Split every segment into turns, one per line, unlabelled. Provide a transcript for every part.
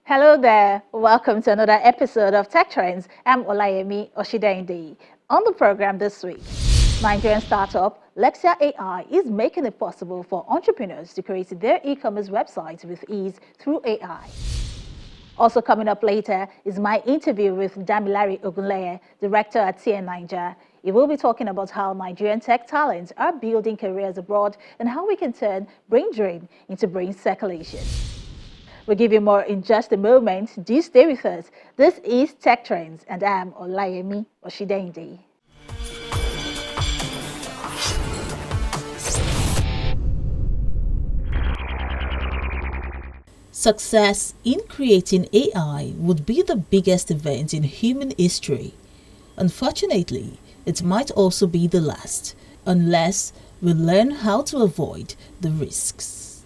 Hello there. Welcome to another episode of Tech Trends. I'm Olayemi Oshidende. On the program this week, Nigerian startup Lexia AI is making it possible for entrepreneurs to create their e-commerce websites with ease through AI. Also coming up later is my interview with Damilare Ogunleye, director at TN Niger. He will be talking about how Nigerian tech talents are building careers abroad and how we can turn brain drain into brain circulation. We'll give you more in just a moment. Do stay with us. This is Tech Trends, and I'm Olayemi Oshidende.
Success in creating AI would be the biggest event in human history. Unfortunately, it might also be the last, unless we learn how to avoid the risks.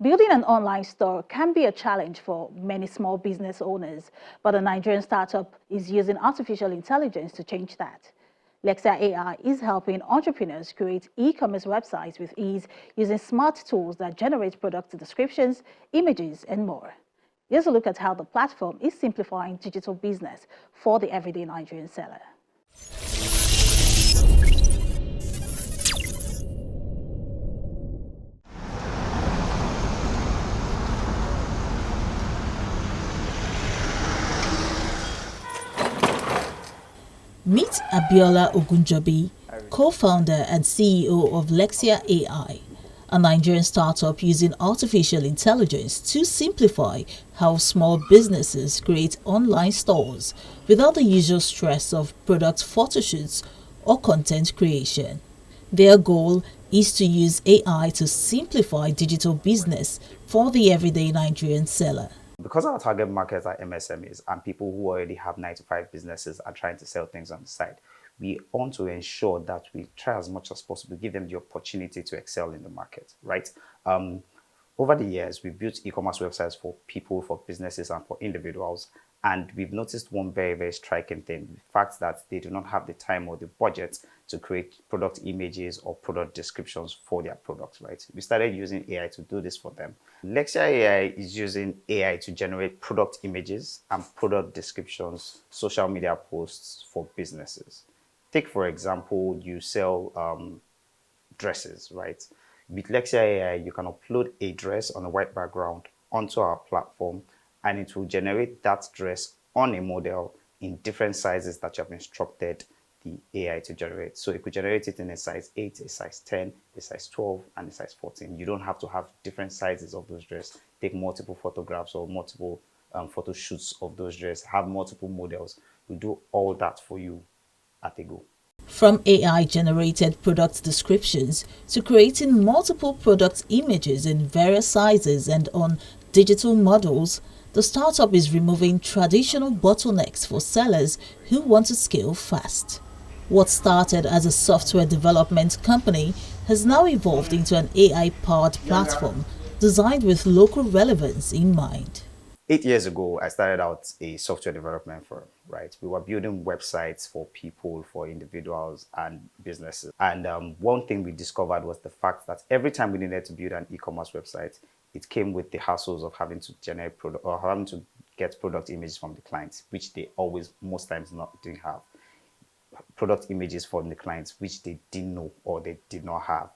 Building an online store can be a challenge for many small business owners, but a Nigerian startup is using artificial intelligence to change that. Lexia AI is helping entrepreneurs create e-commerce websites with ease using smart tools that generate product descriptions, images, and more. Here's a look at how the platform is simplifying digital business for the everyday Nigerian seller.
Meet Abiola Ogunjobi, co-founder and CEO of Lexia AI, a Nigerian startup using artificial intelligence to simplify how small businesses create online stores without the usual stress of product photoshoots or content creation. Their goal is to use AI to simplify digital business for the everyday Nigerian seller.
Because our target markets are MSMEs and people who already have 9 to 5 businesses are trying to sell things on the side, we want to ensure that we try as much as possible, give them the opportunity to excel in the market, right? Over the years, we've built e-commerce websites for people, for businesses, and for individuals. And we've noticed one very, very striking thing, the fact that they do not have the time or the budget to create product images or product descriptions for their products, right? We started using AI to do this for them. Lexia AI is using AI to generate product images and product descriptions, social media posts for businesses. Take, for example, you sell dresses, right? With Lexia AI, you can upload a dress on a white background onto our platform, and it will generate that dress on a model in different sizes that you have instructed the AI to generate. So it could generate it in a size 8, a size 10, a size 12, and a size 14. You don't have to have different sizes of those dresses, take multiple photographs or multiple photo shoots of those dresses, have multiple models. We do all that for you at a go.
From AI-generated product descriptions to creating multiple product images in various sizes and on digital models, the startup is removing traditional bottlenecks for sellers who want to scale fast. What started as a software development company has now evolved into an AI-powered platform designed with local relevance in mind.
8 years ago, I started out a software development firm, right? We were building websites for people, for individuals and businesses. And one thing we discovered was the fact that every time we needed to build an e-commerce website, it came with the hassles of having to generate product or having to get product images from the clients, which they always, most times, didn't have. Product images from the clients, which they didn't know or they did not have.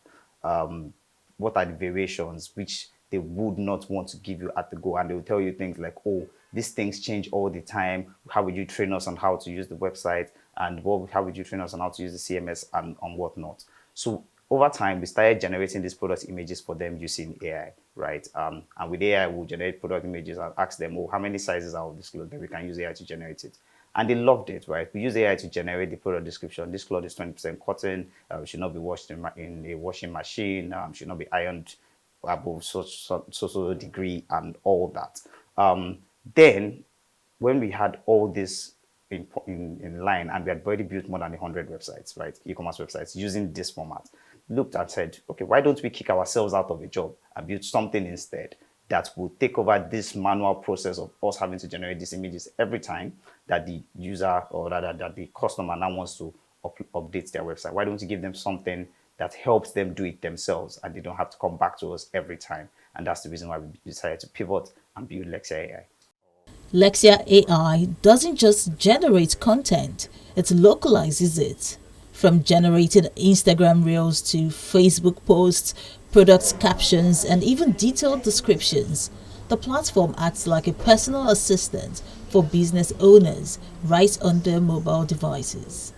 What are the variations which they would not want to give you at the go, and they will tell you things like, oh, these things change all the time. How would you train us on how to use the website, and how would you train us on how to use the CMS and on whatnot? So over time, we started generating these product images for them using AI, right? And with AI, we'll generate product images and ask them, oh, how many sizes are of this cloth? Then we can use AI to generate it. And they loved it, right? We use AI to generate the product description. This cloth is 20% cotton, should not be washed in a washing machine, should not be ironed above so degree and all that. Then when we had all this in line and we had already built more than 100 websites, right, e-commerce websites using this format, looked and said, okay, why don't we kick ourselves out of a job and build something instead that will take over this manual process of us having to generate these images every time that the user or that the customer now wants to update their website? Why don't you give them something that helps them do it themselves and they don't have to come back to us every time? And that's the reason why we decided to pivot and build Lexia AI.
Lexia AI doesn't just generate content, it localizes it. From generating Instagram reels to Facebook posts, product captions, and even detailed descriptions, the platform acts like a personal assistant for business owners right on their mobile devices.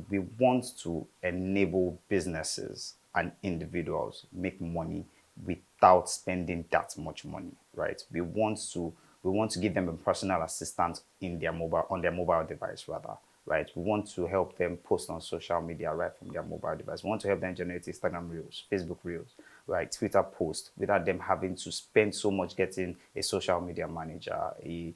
We want to enable businesses and individuals make money without spending that much money, right? We want to give them a personal assistant on their mobile device rather, right? We want to help them post on social media right from their mobile device. We want to help them generate Instagram reels, Facebook reels, right, Twitter posts without them having to spend so much getting a social media manager, a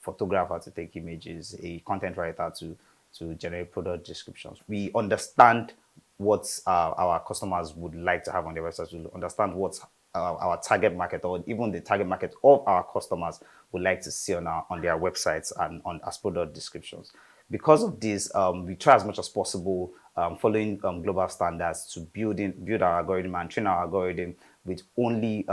photographer to take images, a content writer to generate product descriptions. We understand what our customers would like to have on their websites. We understand what our target market, or even the target market of our customers, would like to see on their websites and as product descriptions. Because of this, we try as much as possible, following global standards, to build our algorithm and train our algorithm with only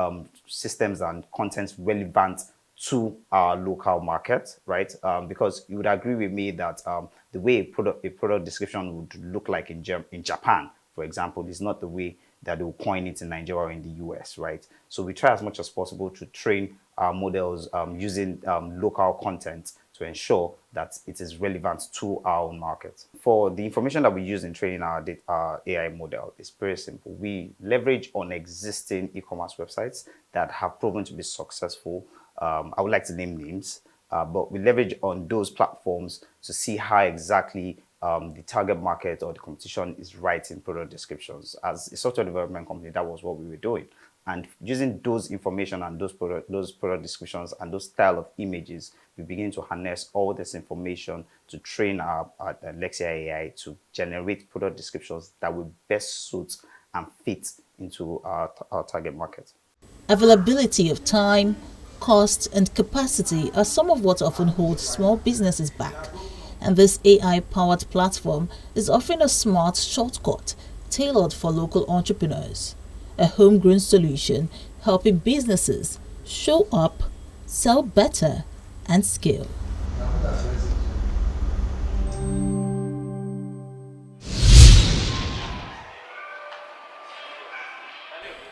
systems and contents relevant to our local market, right? Because you would agree with me that the way a product description would look like in Japan, for example, is not the way that they will coin it in Nigeria or in the US, right? So we try as much as possible to train our models using local content to ensure that it is relevant to our own market. For the information that we use in training our AI model, it's very simple. We leverage on existing e-commerce websites that have proven to be successful. I would like to name names, but we leverage on those platforms to see how exactly the target market or the competition is writing product descriptions. As a software development company, that was what we were doing. And using those information and those product descriptions and those style of images, we begin to harness all this information to train our Lexia AI to generate product descriptions that will best suit and fit into our target market.
Availability of time, cost, and capacity are some of what often holds small businesses back. And this AI-powered platform is offering a smart shortcut tailored for local entrepreneurs. A homegrown solution helping businesses show up, sell better, and scale.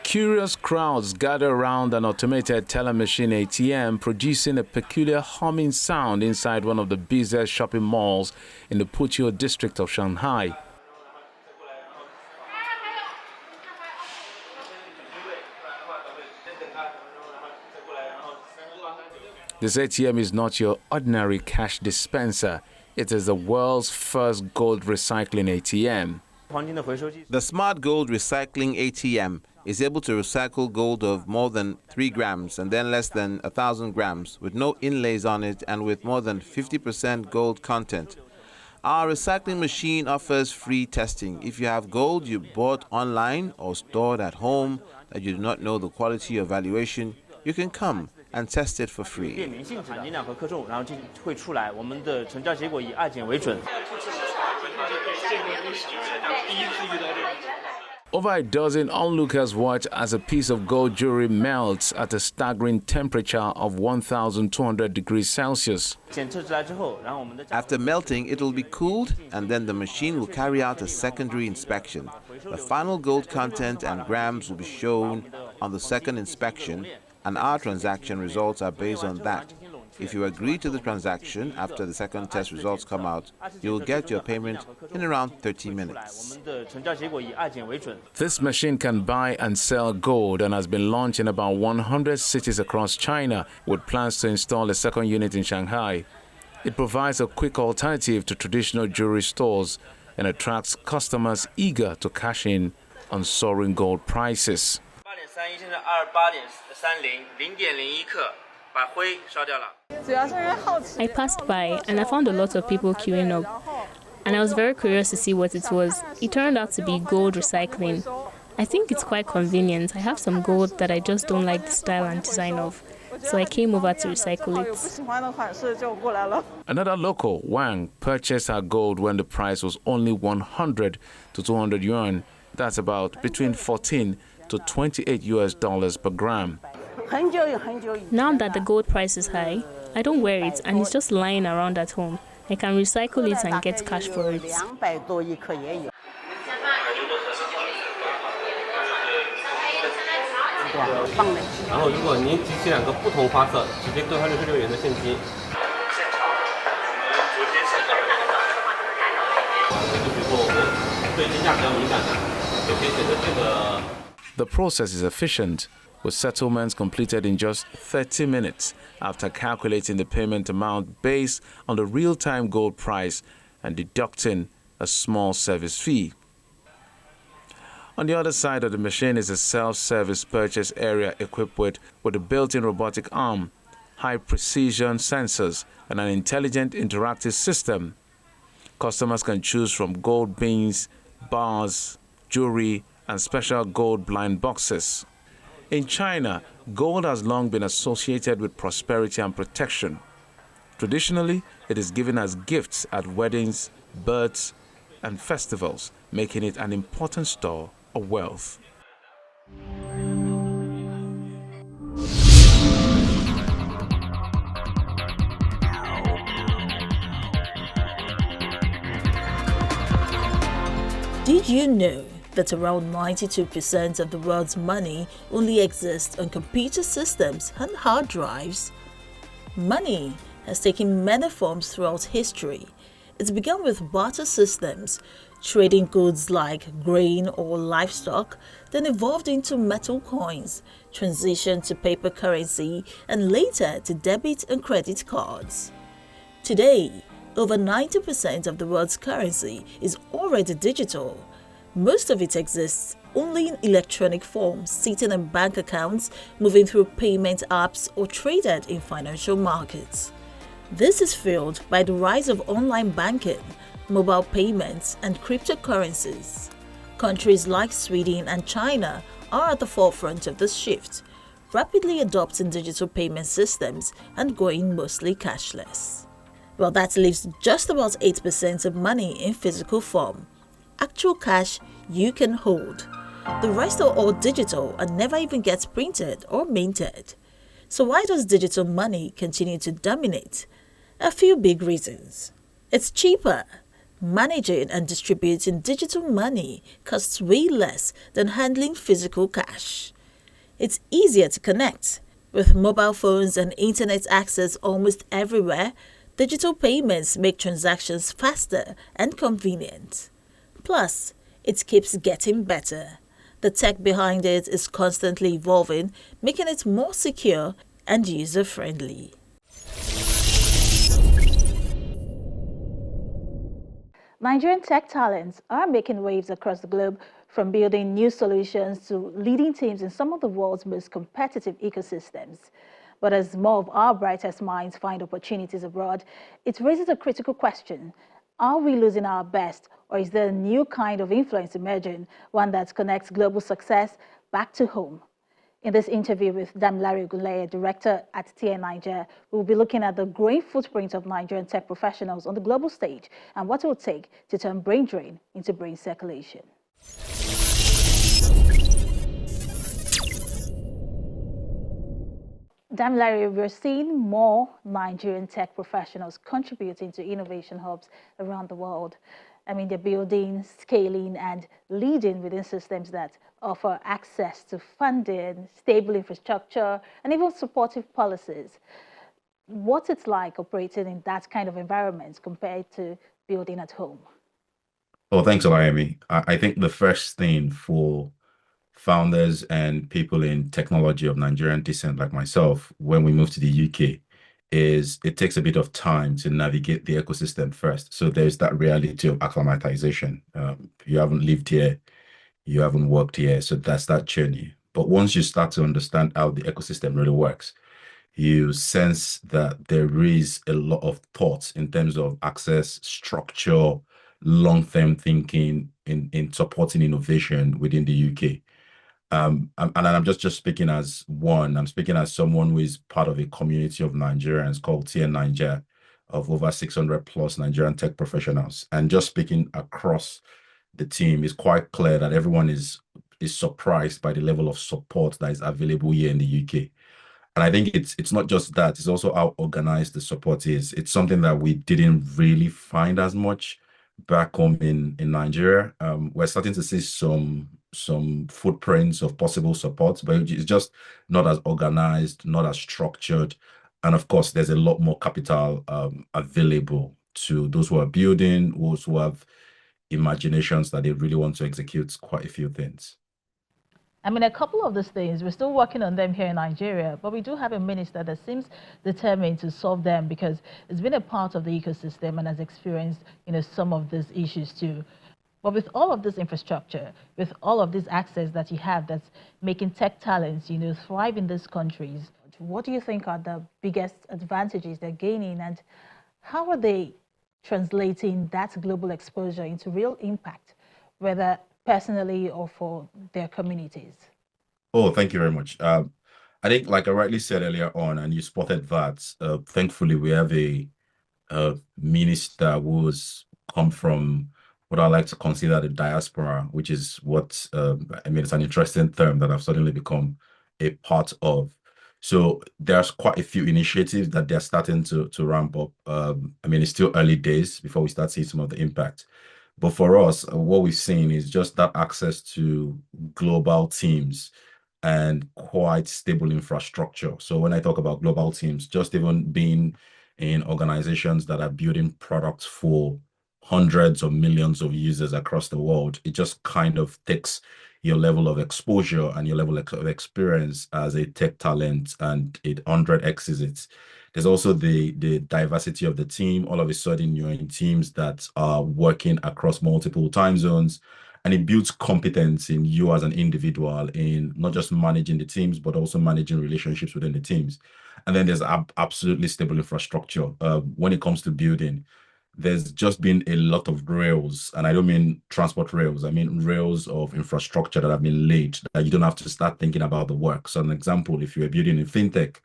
Curious crowds gather around an automated teller machine ATM producing a peculiar humming sound inside one of the busiest shopping malls in the Putuo district of Shanghai. This ATM is not your ordinary cash dispenser. It is the world's first gold recycling ATM.
The Smart Gold Recycling ATM is able to recycle gold of more than 3 grams and then less than 1,000 grams with no inlays on it and with more than 50% gold content. Our recycling machine offers free testing. If you have gold you bought online or stored at home that you do not know the quality or valuation, you can come and test it for free.
Over a dozen onlookers watch as a piece of gold jewelry melts at a staggering temperature of 1,200 degrees Celsius.
After melting, it will be cooled and then the machine will carry out a secondary inspection. The final gold content and grams will be shown on the second inspection, and our transaction results are based on that. If you agree to the transaction after the second test results come out, you will get your payment in around 30 minutes.
This machine can buy and sell gold and has been launched in about 100 cities across China, with plans to install a second unit in Shanghai. It provides a quick alternative to traditional jewelry stores and attracts customers eager to cash in on soaring gold prices.
I passed by and I found a lot of people queuing up, and I was very curious to see what it was. It turned out to be gold recycling. I think it's quite convenient. I have some gold that I just don't like the style and design of, so I came over to recycle it.
Another local, Wang, purchased her gold when the price was only 100 to 200 yuan. That's about between 14 to 28 US dollars per gram.
Now that the gold price is high, I don't wear it and it's just lying around at home. I can recycle it and get cash for it.
The process is efficient, with settlements completed in just 30 minutes after calculating the payment amount based on the real-time gold price and deducting a small service fee. On the other side of the machine is a self-service purchase area equipped with a built-in robotic arm, high-precision sensors, and an intelligent interactive system. Customers can choose from gold beans, bars, jewelry, and special gold blind boxes. In China, gold has long been associated with prosperity and protection. Traditionally, it is given as gifts at weddings, births, and festivals, making it an important store of wealth.
Did you know that around 92% of the world's money only exists on computer systems and hard drives? Money has taken many forms throughout history. It began with barter systems, trading goods like grain or livestock, then evolved into metal coins, transitioned to paper currency, and later to debit and credit cards. Today, over 90% of the world's currency is already digital. Most of it exists only in electronic form, sitting in bank accounts, moving through payment apps, or traded in financial markets. This is fueled by the rise of online banking, mobile payments, and cryptocurrencies. Countries like Sweden and China are at the forefront of this shift, rapidly adopting digital payment systems and going mostly cashless. Well, that leaves just about 8% of money in physical form. Actual cash you can hold. The rest are all digital and never even gets printed or minted. So why does digital money continue to dominate? A few big reasons. It's cheaper. Managing and distributing digital money costs way less than handling physical cash. It's easier to connect. With mobile phones and internet access almost everywhere, digital payments make transactions faster and convenient. Plus, it keeps getting better. The tech behind it is constantly evolving, making it more secure and user-friendly.
Nigerian tech talents are making waves across the globe, from building new solutions to leading teams in some of the world's most competitive ecosystems. But as more of our brightest minds find opportunities abroad, it raises a critical question. Are we losing our best, or is there a new kind of influence emerging, one that connects global success back to home? In this interview with Damilare Ogunleye, director at TN Niger, we will be looking at the growing footprint of Nigerian tech professionals on the global stage and what it will take to turn brain drain into brain circulation. Damilare, we're seeing more Nigerian tech professionals contributing to innovation hubs around the world. I mean, they're building, scaling, and leading within systems that offer access to funding, stable infrastructure, and even supportive policies. What's it like operating in that kind of environment compared to building at home?
Well, thanks, Olayemi. I think the first thing for founders and people in technology of Nigerian descent like myself, when we move to the UK, is it takes a bit of time to navigate the ecosystem first. So there's that reality of acclimatization. You haven't lived here, you haven't worked here, so that's that journey. But once you start to understand how the ecosystem really works, you sense that there is a lot of thoughts in terms of access, structure, long-term thinking in supporting innovation within the UK. And I'm just speaking as one. I'm speaking as someone who is part of a community of Nigerians called TN Niger, of over 600 plus Nigerian tech professionals. And just speaking across the team, it's quite clear that everyone is surprised by the level of support that is available here in the UK. And I think it's not just that, it's also how organized the support is. It's something that we didn't really find as much back home in Nigeria. We're starting to see some footprints of possible support, but it's just not as organized, not as structured. And of course, there's a lot more capital available to those who are building, those who have imaginations that they really want to execute quite a few things.
I mean, a couple of these things, we're still working on them here in Nigeria, but we do have a minister that seems determined to solve them because it's been a part of the ecosystem and has experienced, some of these issues too. But with all of this infrastructure, with all of this access that you have that's making tech talents, thrive in these countries, what do you think are the biggest advantages they're gaining, and how are they translating that global exposure into real impact, whether personally or for their communities?
Oh, thank you very much. I think, like I rightly said earlier on, and you spotted that, thankfully, we have a minister who's come from what I like to consider the diaspora, which is what, I mean, it's an interesting term that I've suddenly become a part of. So there's quite a few initiatives that they're starting to ramp up. I mean, it's still early days before we start seeing some of the impact. But for us, what we've seen is just that access to global teams and quite stable infrastructure. So when I talk about global teams, just even being in organizations that are building products for hundreds of millions of users across the world, it just kind of takes your level of exposure and your level of experience as a tech talent, and it 100x's it. There's also the diversity of the team. All of a sudden, you're in teams that are working across multiple time zones, and it builds competence in you as an individual in not just managing the teams, but also managing relationships within the teams. And then there's absolutely stable infrastructure. When it comes to building, there's just been a lot of rails, and I don't mean transport rails, I mean rails of infrastructure that have been laid that you don't have to start thinking about the work. So an example, if you're building in fintech,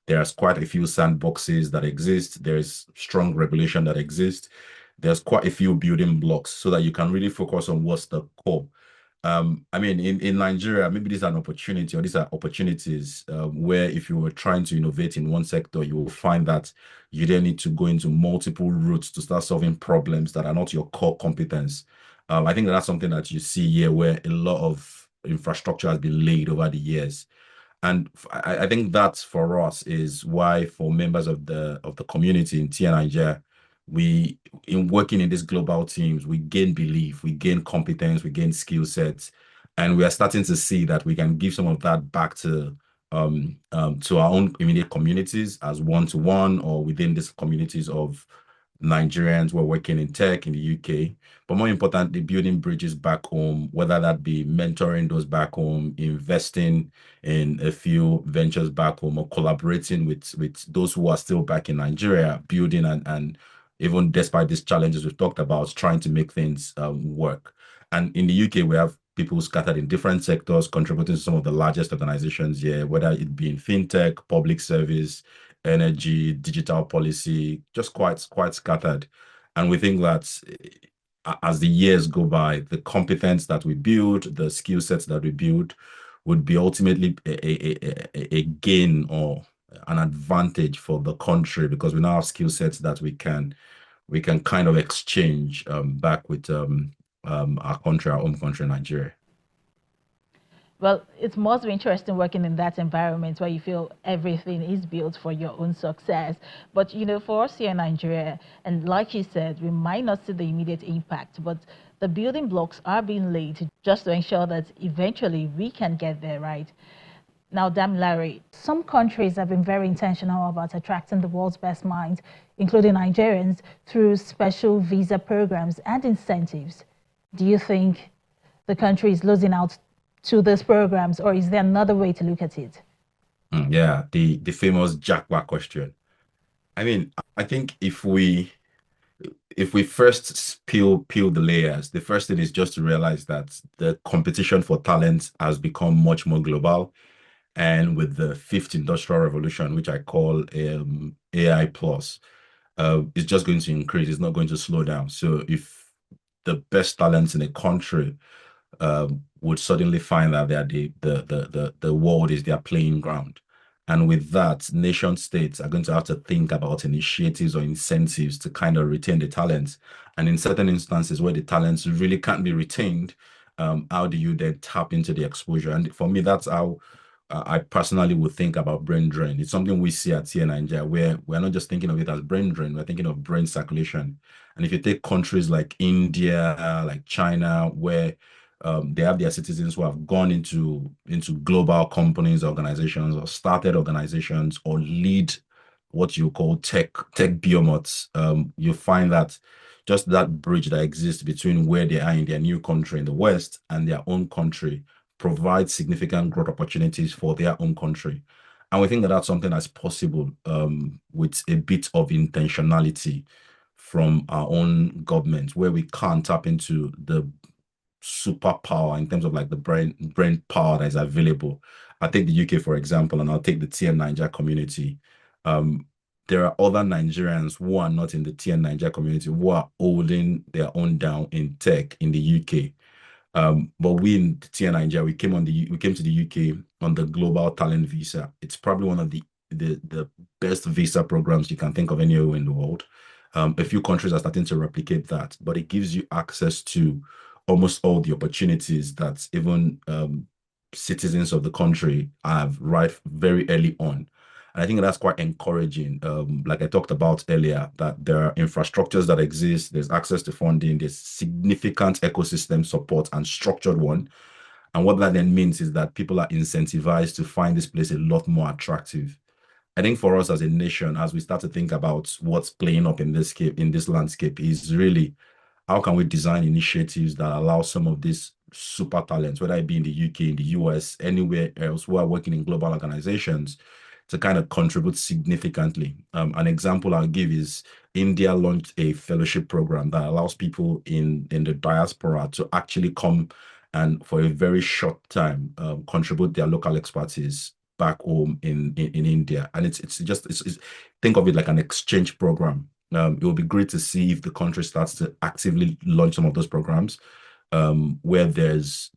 there's quite a few sandboxes that exist. There's strong regulation that exists. There's quite a few building blocks so that you can really focus on what's the core. I mean, in Nigeria, maybe these are an opportunity, or these are opportunities where if you were trying to innovate in one sector, you will find that you then need to go into multiple routes to start solving problems that are not your core competence. I think that's something that you see here, where a lot of infrastructure has been laid over the years. And I think that for us is why, for members of the community in TNIJ, we, in working in these global teams, we gain belief, we gain competence, we gain skill sets, and we are starting to see that we can give some of that back to our own immediate communities as one-to-one, or within these communities of Nigerians who are working in tech in the UK. But more importantly, building bridges back home, whether that be mentoring those back home, investing in a few ventures back home, or collaborating with those who are still back in Nigeria, building and even despite these challenges we've talked about, trying to make things work. And in the UK, we have people scattered in different sectors, contributing to some of the largest organizations here, whether it be in fintech, public service, energy, digital policy, just quite scattered. And we think that as the years go by, the competence that we build, the skill sets that we build, would be ultimately a gain or an advantage for the country, because we now have skill sets that we can kind of exchange back with our country, our home country, Nigeria.
Well, it must be interesting working in that environment where you feel everything is built for your own success. But, for us here in Nigeria, and like you said, we might not see the immediate impact, but the building blocks are being laid just to ensure that eventually we can get there, right? Now, Damilare, some countries have been very intentional about attracting the world's best minds, including Nigerians, through special visa programs and incentives. Do you think the country is losing out to these programs, or is there another way to look at it?
Yeah, the famous jackpot question. I mean, I think if we if we first peel the layers, the first thing is just to realize that the competition for talent has become much more global. And with the fifth industrial revolution, which I call AI plus, it's just going to increase. It's not going to slow down. So if the best talents in a country would suddenly find that they are the world is their playing ground. And with that, nation states are going to have to think about initiatives or incentives to kind of retain the talents. And in certain instances where the talents really can't be retained, how do you then tap into the exposure? And for me, that's how I personally would think about brain drain. It's something we see at here in Nigeria, where we're not just thinking of it as brain drain, we're thinking of brain circulation. And if you take countries like India, like China, where they have their citizens who have gone into global companies, organizations, or started organizations, or lead what you call tech behemoths. You find that just that bridge that exists between where they are in their new country in the West and their own country provides significant growth opportunities for their own country. And we think that that's something that's possible with a bit of intentionality from our own government, where we can't tap into the superpower in terms of like the brain power that is available. I take the UK for example, and I'll take the TN Niger community. Um, there are other Nigerians who are not in the TN Niger community who are holding their own down in tech in the UK. But we in TN Nigeria, we came to the UK on the global talent visa. It's probably one of the best visa programs you can think of anywhere in the world. A few countries are starting to replicate that, but it gives you access to almost all the opportunities that even citizens of the country have right very early on. And I think that's quite encouraging. Like I talked about earlier, that there are infrastructures that exist, there's access to funding, there's significant ecosystem support and structured one. And what that then means is that people are incentivized to find this place a lot more attractive. I think for us as a nation, as we start to think about what's playing up in this landscape, is really how can we design initiatives that allow some of these super talents, whether it be in the UK, in the US, anywhere else, who are working in global organizations, to kind of contribute significantly. An example I'll give is India launched a fellowship program that allows people in the diaspora to actually come and for a very short time contribute their local expertise back home in India. And it's think of it like an exchange program. It will be great to see if the country starts to actively launch some of those programs, where there's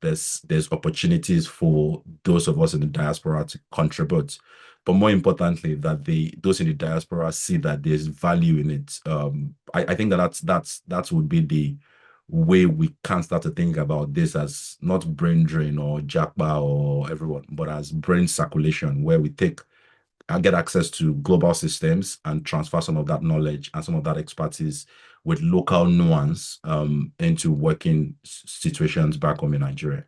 opportunities for those of us in the diaspora to contribute, but more importantly, that those in the diaspora see that there's value in it. I think that would be the way we can start to think about this as not brain drain or jackpot or everyone, but as brain circulation, where we take and get access to global systems and transfer some of that knowledge and some of that expertise with local nuance into working situations back home in Nigeria.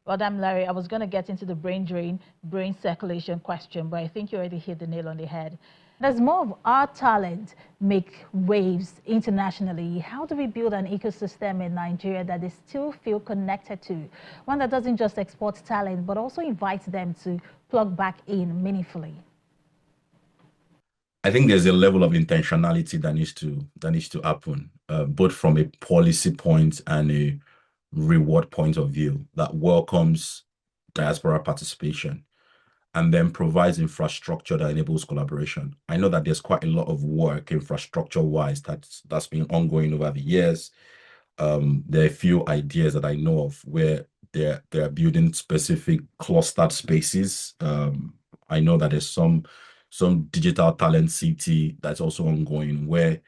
Well, I'm Larry. I was going to get into the brain drain, brain circulation question, but I think you already hit the nail on the head. As more of our talent make waves internationally, how do we build an ecosystem in Nigeria that they still feel connected to? One that doesn't just export talent, but also invites them to plug back in meaningfully?
I think there's a level of intentionality that needs to happen, both from a policy point and a reward point of view, that welcomes diaspora participation and then provides infrastructure that enables collaboration. I know that there's quite a lot of work infrastructure-wise that's been ongoing over the years. There are a few ideas that I know of where they're building specific clustered spaces. I know that there's some digital talent city that's also ongoing, where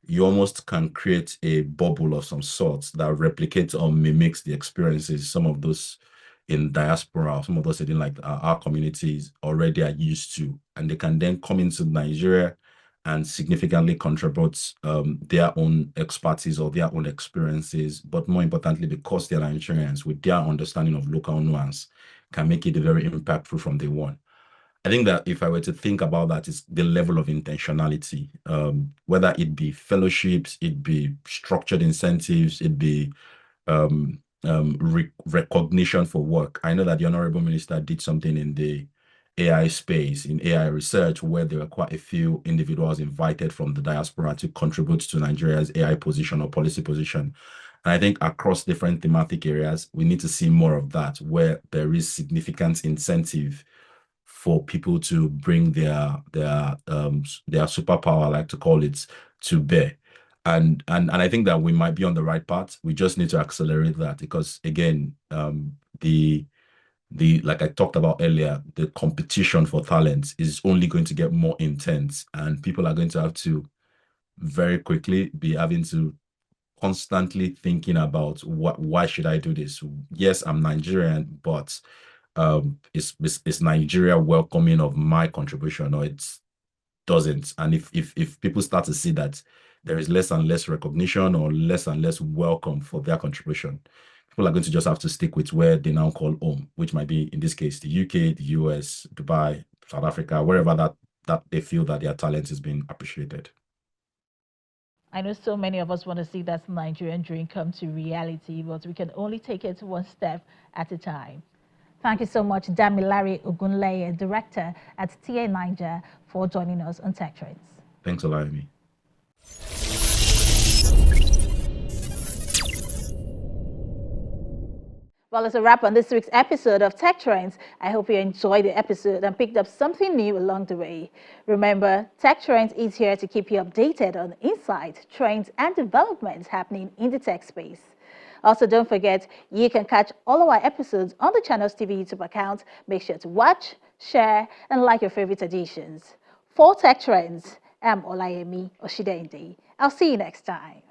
you almost can create a bubble of some sorts that replicates or mimics the experiences some of those in diaspora, some of those in like our communities already are used to, and they can then come into Nigeria and significantly contribute their own expertise or their own experiences, but more importantly, because they're Nigerians with their understanding of local nuance, can make it very impactful from day one. I think that if I were to think about that, it's the level of intentionality, whether it be fellowships, it be structured incentives, it be recognition for work. I know that the Honorable Minister did something in AI space, in AI research, where there were quite a few individuals invited from the diaspora to contribute to Nigeria's AI position or policy position. And I think across different thematic areas, we need to see more of that, where there is significant incentive for people to bring their superpower, I like to call it, to bear. And I think that we might be on the right path. We just need to accelerate that because, again, the like I talked about earlier, the competition for talent is only going to get more intense, and people are going to have to very quickly be having to constantly thinking about why should I do this? Yes, I'm Nigerian, but is Nigeria welcoming of my contribution, or it doesn't? And if people start to see that there is less and less recognition or less and less welcome for their contribution, people are going to just have to stick with where they now call home, which might be, in this case, the UK, the US, Dubai, South Africa, wherever that they feel that their talent is being appreciated.
I know so many of us want to see that Nigerian dream come to reality, but we can only take it one step at a time. Thank you so much, Damilare Ogunleye, Director at TA Niger, for joining us on Tech Trends.
Thanks for allowing me.
Well, it's a wrap on this week's episode of Tech Trends. I hope you enjoyed the episode and picked up something new along the way. Remember, Tech Trends is here to keep you updated on insights, trends, and developments happening in the tech space. Also, don't forget, you can catch all of our episodes on the Channels TV YouTube account. Make sure to watch, share, and like your favorite editions. For Tech Trends, I'm Olayemi Oshidende. I'll see you next time.